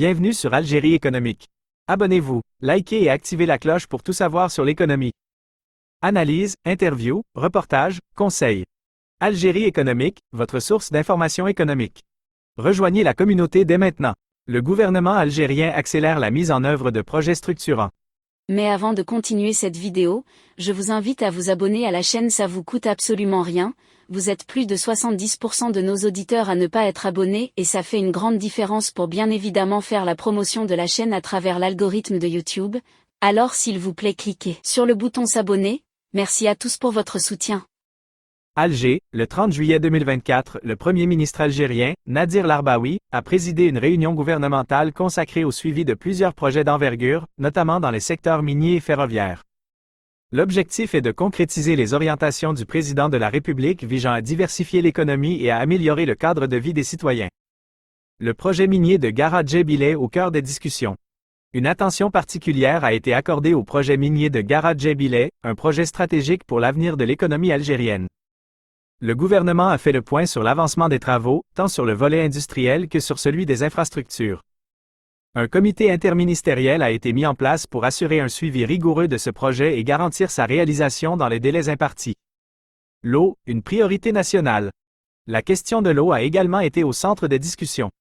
Bienvenue sur Algérie économique. Abonnez-vous, likez et activez la cloche pour tout savoir sur l'économie. Analyse, interview, reportage, conseils. Algérie économique, votre source d'information économique. Rejoignez la communauté dès maintenant. Le gouvernement algérien accélère la mise en œuvre de projets structurants. Mais avant de continuer cette vidéo, je vous invite à vous abonner à la chaîne, ça vous coûte absolument rien. Vous êtes plus de 70% de nos auditeurs à ne pas être abonnés et ça fait une grande différence pour bien évidemment faire la promotion de la chaîne à travers l'algorithme de YouTube. Alors s'il vous plaît cliquez sur le bouton s'abonner. Merci à tous pour votre soutien. Alger, le 30 juillet 2024, le Premier ministre algérien, Nadir Larbaoui, a présidé une réunion gouvernementale consacrée au suivi de plusieurs projets d'envergure, notamment dans les secteurs miniers et ferroviaires. L'objectif est de concrétiser les orientations du président de la République visant à diversifier l'économie et à améliorer le cadre de vie des citoyens. Le projet minier de Garadje-Bileh est au cœur des discussions. Une attention particulière a été accordée au projet minier de Garadje-Bileh, un projet stratégique pour l'avenir de l'économie algérienne. Le gouvernement a fait le point sur l'avancement des travaux, tant sur le volet industriel que sur celui des infrastructures. Un comité interministériel a été mis en place pour assurer un suivi rigoureux de ce projet et garantir sa réalisation dans les délais impartis. L'eau, une priorité nationale. La question de l'eau a également été au centre des discussions.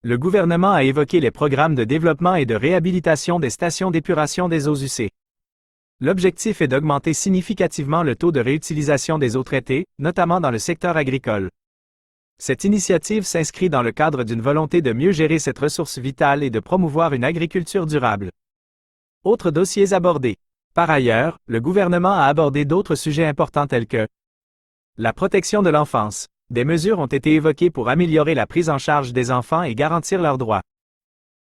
Le gouvernement a évoqué les programmes de développement et de réhabilitation des stations d'épuration des eaux usées. L'objectif est d'augmenter significativement le taux de réutilisation des eaux traitées, notamment dans le secteur agricole. Cette initiative s'inscrit dans le cadre d'une volonté de mieux gérer cette ressource vitale et de promouvoir une agriculture durable. Autres dossiers abordés. Par ailleurs, le gouvernement a abordé d'autres sujets importants tels que la protection de l'enfance. Des mesures ont été évoquées pour améliorer la prise en charge des enfants et garantir leurs droits.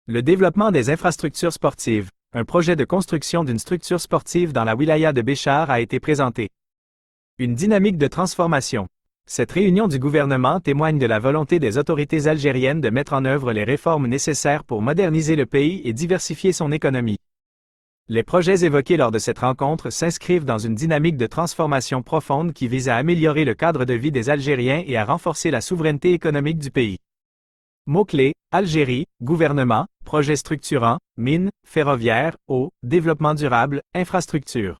Le développement des infrastructures sportives. Un projet de construction d'une structure sportive dans la wilaya de Béchar a été présenté. Une dynamique de transformation. Cette réunion du gouvernement témoigne de la volonté des autorités algériennes de mettre en œuvre les réformes nécessaires pour moderniser le pays et diversifier son économie. Les projets évoqués lors de cette rencontre s'inscrivent dans une dynamique de transformation profonde qui vise à améliorer le cadre de vie des Algériens et à renforcer la souveraineté économique du pays. Mots-clés, Algérie, gouvernement, projets structurants, mines, ferroviaires, eau, développement durable, infrastructures.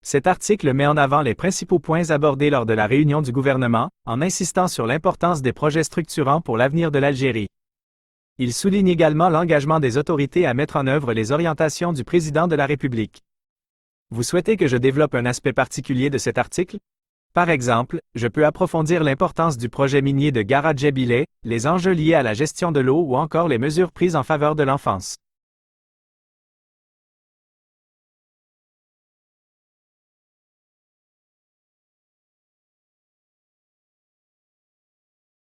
Cet article met en avant les principaux points abordés lors de la réunion du gouvernement, en insistant sur l'importance des projets structurants pour l'avenir de l'Algérie. Il souligne également l'engagement des autorités à mettre en œuvre les orientations du président de la République. Vous souhaitez que je développe un aspect particulier de cet article? Par exemple, je peux approfondir l'importance du projet minier de Garadje-Bileh, les enjeux liés à la gestion de l'eau ou encore les mesures prises en faveur de l'enfance.